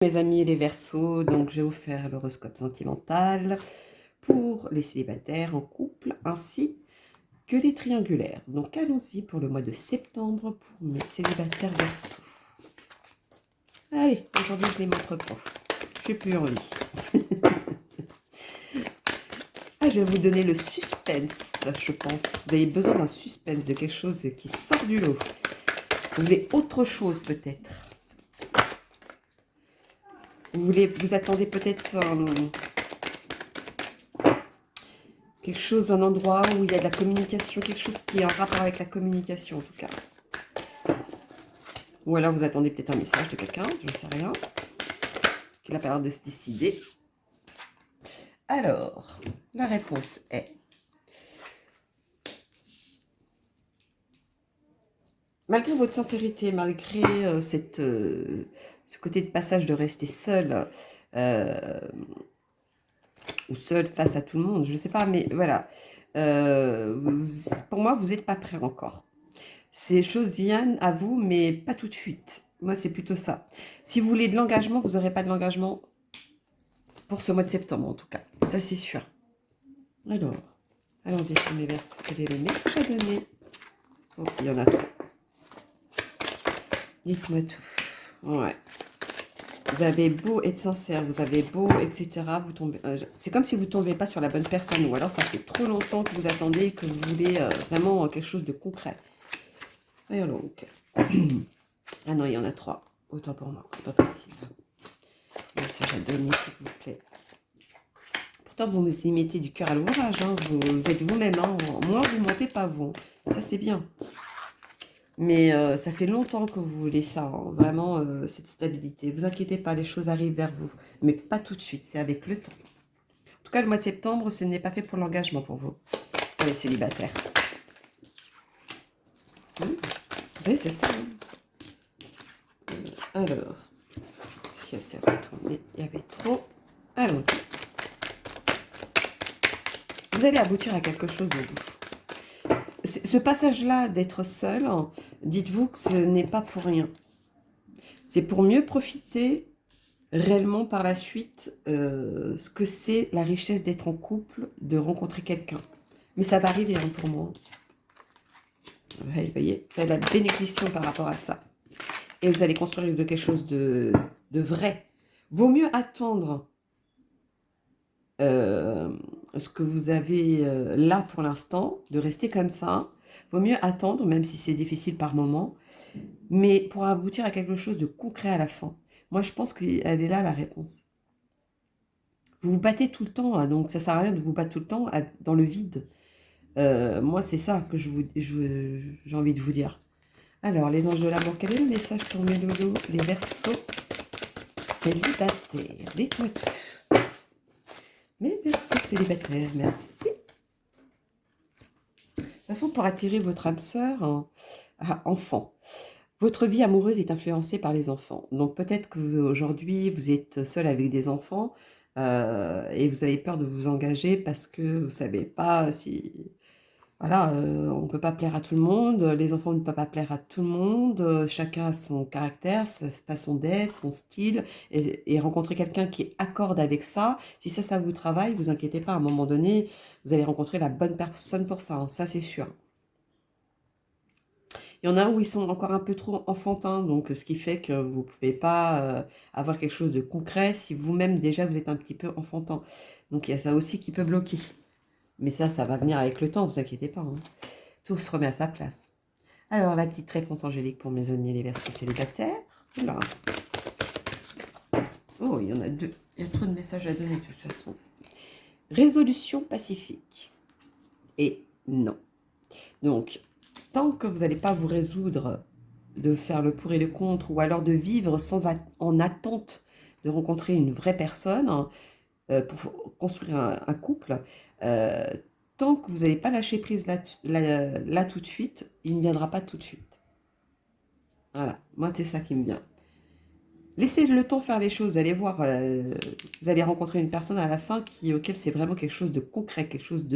Mes amis les Verseaux, donc j'ai offert l'horoscope sentimental pour les célibataires en couple ainsi que les triangulaires. Donc allons-y pour le mois de septembre pour mes célibataires Verseaux. Allez, aujourd'hui je les montre pas. Je n'ai plus envie. Je vais vous donner le suspense, je pense. Vous avez besoin d'un suspense, de quelque chose qui sort du lot. Vous voulez autre chose peut-être. Vous attendez peut-être quelque chose, un endroit où il y a de la communication, quelque chose qui est en rapport avec la communication en tout cas. Ou alors vous attendez peut-être un message de quelqu'un, je ne sais rien, qui n'a pas l'air de se décider. Alors, la réponse est... Malgré votre sincérité, malgré ce côté de passage de rester seul, ou seul face à tout le monde, je ne sais pas, mais voilà. Pour moi, vous n'êtes pas prêt encore. Ces choses viennent à vous, mais pas tout de suite. Moi, c'est plutôt ça. Si vous voulez de l'engagement, vous n'aurez pas de l'engagement pour ce mois de septembre, en tout cas. Ça, c'est sûr. Alors, allons-y, mes Verseaux. Quel est le message à donner? Oh, il y en a trop. Dites-moi tout. Ouais. Vous avez beau être sincère, vous avez beau, etc. Vous tombez. C'est comme si vous ne tombez pas sur la bonne personne. Ou alors, ça fait trop longtemps que vous attendez, que vous voulez vraiment quelque chose de concret. Voyons donc. Ah non, il y en a 3. Autant pour moi, c'est pas possible. Message à donner, s'il vous plaît. Pourtant, vous y mettez du cœur à l'ouvrage. Hein. Vous êtes vous-même. Hein. Moi, vous ne mentez pas, vous. Ça, c'est bien. Mais ça fait longtemps que vous voulez ça. Hein. Vraiment, cette stabilité. Ne vous inquiétez pas, les choses arrivent vers vous. Mais pas tout de suite, c'est avec le temps. En tout cas, le mois de septembre, ce n'est pas fait pour l'engagement pour vous. Pour les célibataires. Oui, c'est ça. Hein. Alors, si elle s'est retournée, il y avait trop. Allons-y. Vous allez aboutir à quelque chose au bout. Ce passage-là d'être seul, dites-vous que ce n'est pas pour rien. C'est pour mieux profiter réellement par la suite ce que c'est la richesse d'être en couple, de rencontrer quelqu'un. Mais ça va arriver hein, pour moi. Ouais, vous voyez, vous avez la bénédiction par rapport à ça. Et vous allez construire quelque chose de vrai. Vaut mieux attendre ce que vous avez là pour l'instant, de rester comme ça. Vaut mieux attendre, même si c'est difficile par moment, mais pour aboutir à quelque chose de concret à la fin. Moi, je pense qu'elle est là, la réponse. Vous vous battez tout le temps, hein, donc ça sert à rien de vous battre tout le temps dans le vide. Moi, c'est ça que j'ai envie de vous dire. Alors, les anges de l'amour, quel est le message pour mes dodos, les Verseaux célibataires? Dites-moi tout. Mes Verseaux célibataires, merci. De toute façon, pour attirer votre âme sœur, enfant. Votre vie amoureuse est influencée par les enfants. Donc peut-être qu'aujourd'hui, vous êtes seul avec des enfants et vous avez peur de vous engager parce que vous ne savez pas si... Voilà, on ne peut pas plaire à tout le monde, les enfants ne peuvent pas plaire à tout le monde, chacun a son caractère, sa façon d'être, son style, et rencontrer quelqu'un qui accorde avec ça, si ça vous travaille, vous inquiétez pas, à un moment donné, vous allez rencontrer la bonne personne pour ça, hein, ça c'est sûr. Il y en a où ils sont encore un peu trop enfantins, donc ce qui fait que vous ne pouvez pas avoir quelque chose de concret si vous-même déjà vous êtes un petit peu enfantin. Donc il y a ça aussi qui peut bloquer. Mais ça va venir avec le temps, vous inquiétez pas. Hein. Tout se remet à sa place. Alors la petite réponse angélique pour mes amis les Verseaux célibataires. Oula. Oh, il y en a 2. Il y a trop de messages à donner de toute façon. Résolution pacifique. Et non. Donc, tant que vous n'allez pas vous résoudre de faire le pour et le contre, ou alors de vivre en attente de rencontrer une vraie personne hein, pour construire un couple, tant que vous n'allez pas lâcher prise là tout de suite, il ne viendra pas tout de suite. Voilà, moi c'est ça qui me vient. Laissez le temps faire les choses, vous allez voir, vous allez rencontrer une personne à la fin auquel c'est vraiment quelque chose de concret, quelque chose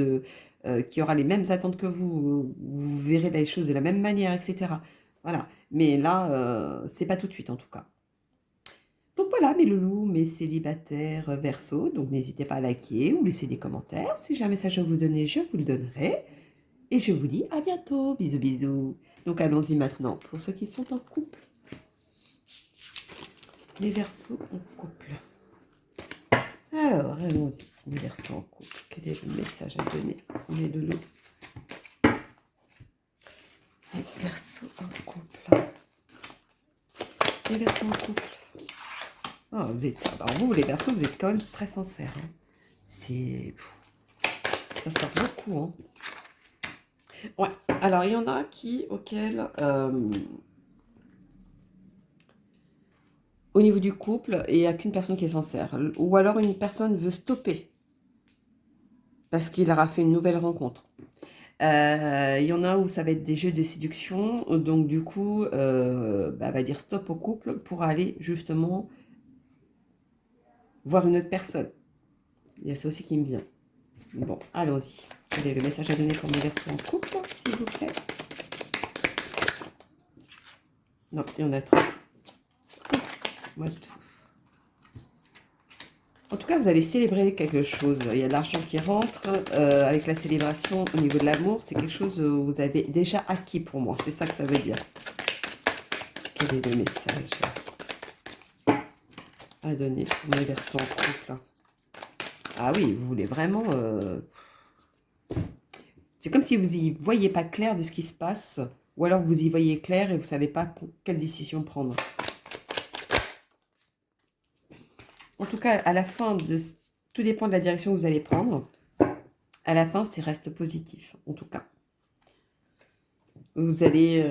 qui aura les mêmes attentes que vous verrez les choses de la même manière, etc. Voilà, mais là, c'est pas tout de suite en tout cas. Donc voilà mes loulous, mes célibataires Verseau, donc n'hésitez pas à liker ou laisser des commentaires. Si j'ai un message à vous donner, je vous le donnerai. Et je vous dis à bientôt. Bisous, bisous. Donc allons-y maintenant pour ceux qui sont en couple. Les Verseaux en couple. Alors, allons-y. Les Verseaux en couple. Quel est le message à donner, mes loulous? Les Verseaux en couple. Les Verseaux en couple. Ah, vous êtes, alors vous, les Verseaux, vous êtes quand même très sincères. Hein. C'est... Ça sort beaucoup. Hein. Ouais. Alors, il y en a auxquels... au niveau du couple, il n'y a qu'une personne qui est sincère. Ou alors une personne veut stopper parce qu'il aura fait une nouvelle rencontre. Il y en a où ça va être des jeux de séduction. Donc du coup, va dire stop au couple pour aller justement voir une autre personne. Il y a ça aussi qui me vient. Bon, allons-y. Quel est le message à donner pour mes versions en couple, s'il vous plaît? Non, il y en a trop. Moi, tout. En tout cas, vous allez célébrer quelque chose. Il y a de l'argent qui rentre avec la célébration au niveau de l'amour. C'est quelque chose que vous avez déjà acquis pour moi. C'est ça que ça veut dire. Quel est le message à donner pour mes versions en couple? Ah oui, vous voulez vraiment... C'est comme si vous y voyez pas clair de ce qui se passe. Ou alors vous y voyez clair et vous ne savez pas quelle décision prendre. En tout cas, à la fin, tout dépend de la direction que vous allez prendre. À la fin, c'est reste positif, en tout cas. Vous allez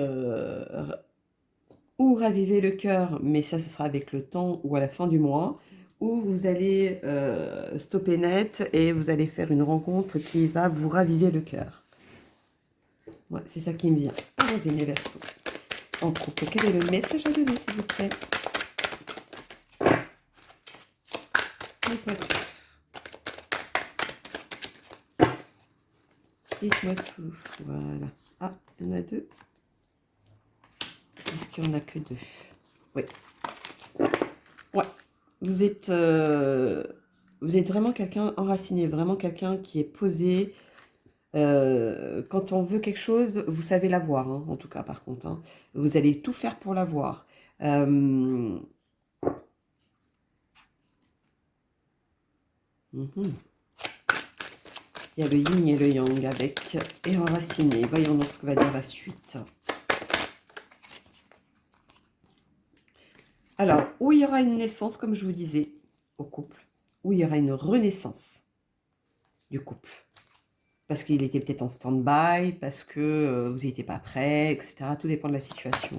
ou raviver le cœur, mais ça, ce sera avec le temps ou à la fin du mois, ou vous allez stopper net et vous allez faire une rencontre qui va vous raviver le cœur. Ouais, c'est ça qui me vient. Allons-y, mes Verseaux. En couple, quel est le message à donner, s'il vous plaît? Dites-moi tout. Dites-moi tout. Voilà. Ah, il y en a deux. Est-ce qu'il n'y en a que deux? Oui. Ouais. Vous êtes vraiment quelqu'un enraciné, vraiment quelqu'un qui est posé. Quand on veut quelque chose, vous savez l'avoir, hein, en tout cas, par contre. Hein. Vous allez tout faire pour l'avoir. Mhm. Il y a le yin et le yang avec et enraciné. Voyons donc ce que va dire la suite. Alors, où il y aura une naissance, comme je vous disais, au couple, où il y aura une renaissance du couple. Parce qu'il était peut-être en stand-by, parce que vous n'étiez pas prêt, etc. Tout dépend de la situation.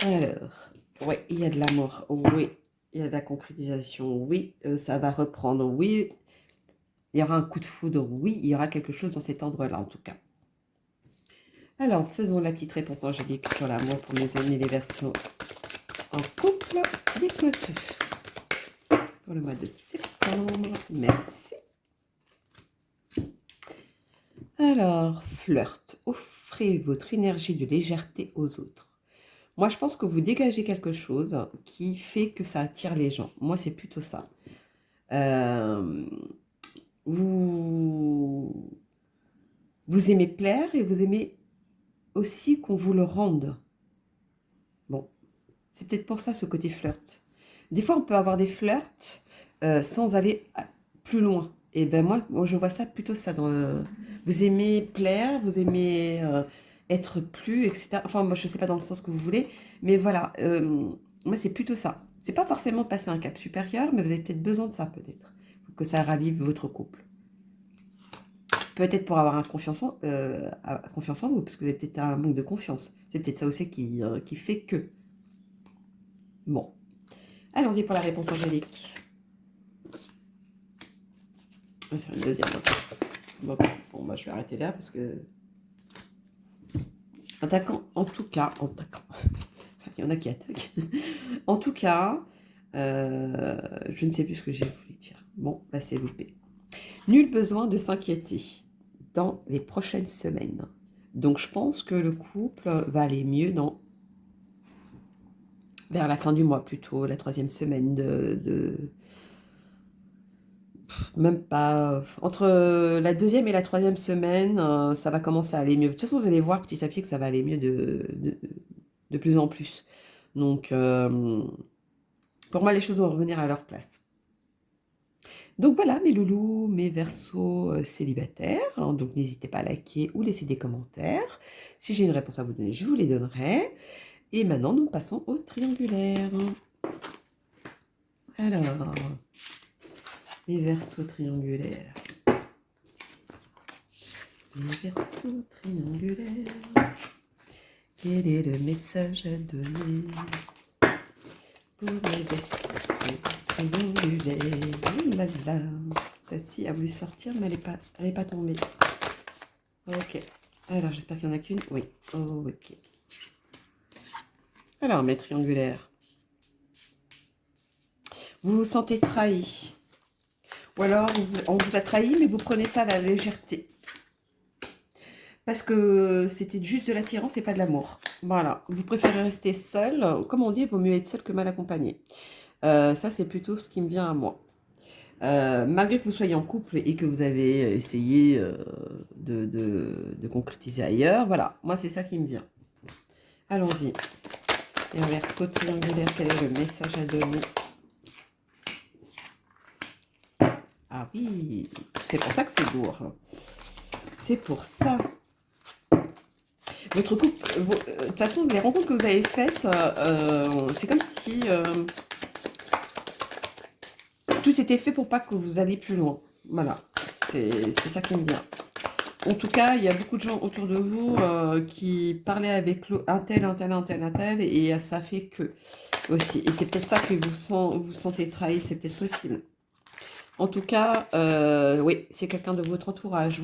Alors, oui, il y a de l'amour, oui. Il y a de la concrétisation, oui. Ça va reprendre, oui. Il y aura un coup de foudre, oui. Il y aura quelque chose dans cet ordre-là, en tout cas. Alors, faisons la petite réponse angélique sur l'amour pour mes amis, les Verseaux en couple. Dites-moi tout. Pour le mois de septembre. Merci. Alors, flirt. Offrez votre énergie de légèreté aux autres. Moi, je pense que vous dégagez quelque chose qui fait que ça attire les gens. Moi, c'est plutôt ça. Vous aimez plaire et vous aimez aussi qu'on vous le rende. Bon, c'est peut-être pour ça ce côté flirt. Des fois, on peut avoir des flirts sans aller plus loin. Et ben moi, je vois ça plutôt ça. Vous aimez plaire, vous aimez être plus, etc. Enfin, moi, je ne sais pas dans le sens que vous voulez, mais voilà, moi, c'est plutôt ça. C'est pas forcément passer un cap supérieur, mais vous avez peut-être besoin de ça, peut-être, pour que ça ravive votre couple. Peut-être pour avoir confiance en vous, parce que vous avez peut-être un manque de confiance. C'est peut-être ça aussi qui fait que. Bon. Allons-y pour la réponse angélique. On va faire une deuxième. Bon, je vais arrêter là parce que... En tout cas, il y en a qui attaquent. En tout cas, je ne sais plus ce que j'ai voulu dire. Bon, là c'est loupé. Nul besoin de s'inquiéter dans les prochaines semaines. Donc je pense que le couple va aller mieux dans vers la fin du mois plutôt, la 3e semaine même pas, entre la 2e et la 3e semaine, ça va commencer à aller mieux. De toute façon, vous allez voir petit à petit que ça va aller mieux de plus en plus. Donc, pour moi, les choses vont revenir à leur place. Donc voilà, mes loulous, mes versos célibataires. Hein, donc n'hésitez pas à liker ou laisser des commentaires. Si j'ai une réponse à vous donner, je vous les donnerai. Et maintenant, nous passons au triangulaire. Alors, les versos triangulaires. Les versos triangulaires. Quel est le message à donner pour les versos triangulaires? Oh là là. Celle-ci a voulu sortir, mais elle n'est pas tombée. Ok. Alors, j'espère qu'il n'y en a qu'une. Oui. Oh, ok. Alors, mes triangulaires. Vous vous sentez trahi. Ou alors, on vous a trahi, mais vous prenez ça à la légèreté. Parce que c'était juste de l'attirance et pas de l'amour. Voilà. Vous préférez rester seul. Comme on dit, il vaut mieux être seul que mal accompagné. Ça, c'est plutôt ce qui me vient à moi. Malgré que vous soyez en couple et que vous avez essayé de concrétiser ailleurs, voilà, moi c'est ça qui me vient. Allons-y. Et en verso triangulaire, quel est le message à donner? Ah oui, c'est pour ça que c'est lourd. C'est pour ça. Votre couple, de toute façon, les rencontres que vous avez faites, c'est comme si tout était fait pour pas que vous alliez plus loin. Voilà, c'est ça qui me vient. En tout cas, il y a beaucoup de gens autour de vous qui parlaient avec un tel, et ça fait que aussi. Et c'est peut-être ça que vous sentez trahi, c'est peut-être possible. En tout cas, oui, c'est quelqu'un de votre entourage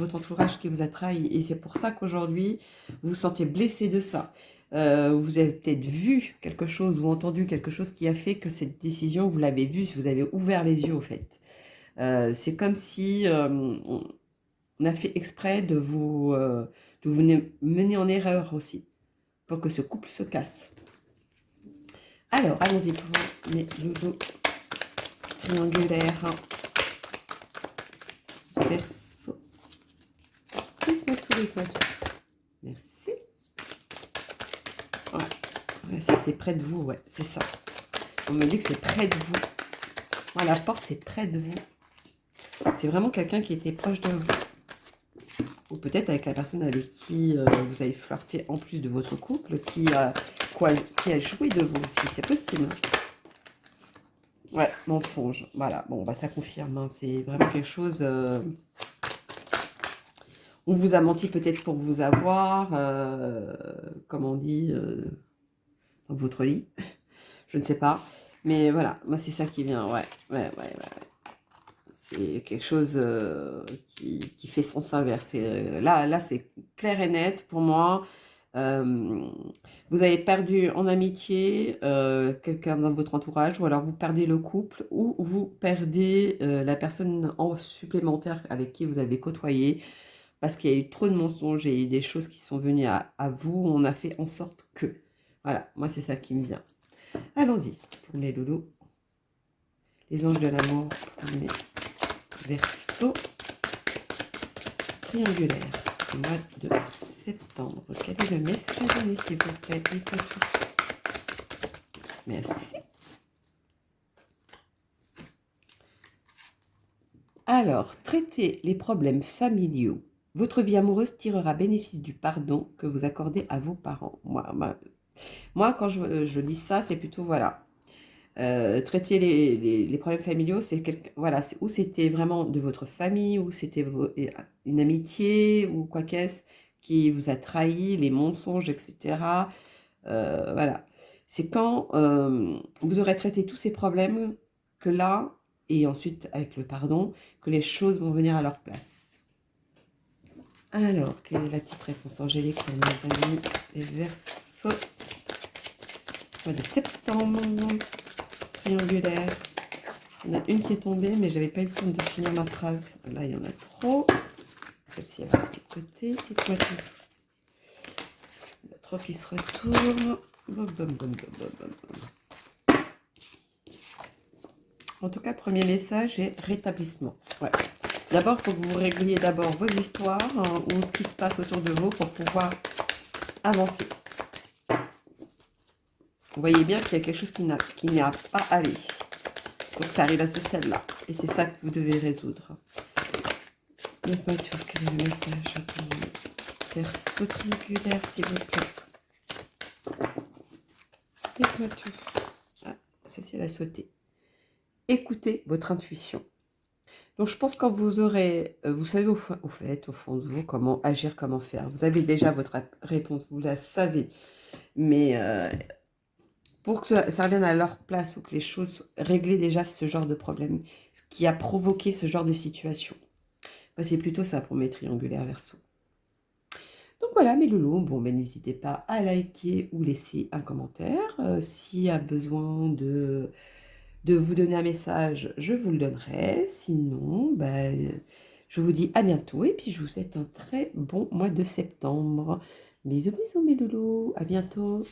qui vous a trahi. Et c'est pour ça qu'aujourd'hui, vous vous sentez blessé de ça. Vous avez peut-être vu quelque chose ou entendu quelque chose qui a fait que cette décision, vous l'avez vue, vous avez ouvert les yeux au fait. C'est comme si on a fait exprès de vous mener en erreur aussi, pour que ce couple se casse. Alors, allons-y pour mes loulous triangulaires. Verso. Dites-moi tout. Merci. Ouais, c'était près de vous, ouais, c'est ça. On me dit que c'est près de vous. Voilà, la porte, c'est près de vous. C'est vraiment quelqu'un qui était proche de vous. Ou peut-être avec la personne avec qui vous avez flirté en plus de votre couple, qui a joué de vous aussi, c'est possible. Ouais, mensonge. Voilà, bon, bah, ça confirme. Hein. C'est vraiment quelque chose... on vous a menti peut-être pour vous avoir, comme on dit, dans votre lit. Je ne sais pas. Mais voilà, moi, c'est ça qui vient. Ouais. C'est quelque chose qui fait sens inverse. Là c'est clair et net pour moi. Vous avez perdu en amitié quelqu'un dans votre entourage, ou alors vous perdez le couple, ou vous perdez la personne en supplémentaire avec qui vous avez côtoyé, parce qu'il y a eu trop de mensonges et des choses qui sont venues à vous. On a fait en sorte que... Voilà, moi c'est ça qui me vient. Allons-y pour mes loulous. Les anges de l'amour pour mes Verseau triangulaire, au mois de septembre. Quel est le message à donner, s'il vous plaît? Dites-moi tout. Merci. Alors, traitez les problèmes familiaux. Votre vie amoureuse tirera bénéfice du pardon que vous accordez à vos parents. Moi quand je lis ça, c'est plutôt, voilà. Traiter les problèmes familiaux, c'est voilà, où c'était vraiment de votre famille, ou c'était une amitié, ou quoi qu'est-ce, qui vous a trahi, les mensonges, etc. Voilà. C'est quand vous aurez traité tous ces problèmes que là, et ensuite avec le pardon, que les choses vont venir à leur place. Alors, quelle est la petite réponse angélique pour mes amis les Verseaux? Mois de septembre. Triangulaire. Il y en a une qui est tombée, mais j'avais pas eu le temps de finir ma phrase. Là, il y en a trop. Celle-ci, elle va rester de côté. Dites-moi tout. Il y en a trop qui se retournent. En tout cas, le premier message est rétablissement. Ouais. D'abord, il faut que vous régliez d'abord vos histoires hein, ou ce qui se passe autour de vous pour pouvoir avancer. Vous voyez bien qu'il y a quelque chose qui n'y a pas allé. Donc ça arrive à ce stade-là. Et c'est ça que vous devez résoudre. Dites-moi tout, quel est le message pour perso triangulaire, s'il vous plaît. Dites-moi tout. Ah, Cécile a sauté. Écoutez votre intuition. Donc je pense quand vous aurez, vous savez au fond de vous comment agir, comment faire. Vous avez déjà votre réponse, vous la savez. Mais pour que ça revienne à leur place ou que les choses régler déjà ce genre de problème, ce qui a provoqué ce genre de situation. Moi, c'est plutôt ça pour mes triangulaires verso. Donc voilà mes loulous, bon ben n'hésitez pas à liker ou laisser un commentaire. S'il y a besoin de vous donner un message, je vous le donnerai. Sinon, ben, je vous dis à bientôt et puis je vous souhaite un très bon mois de septembre. Bisous bisous mes loulous, à bientôt.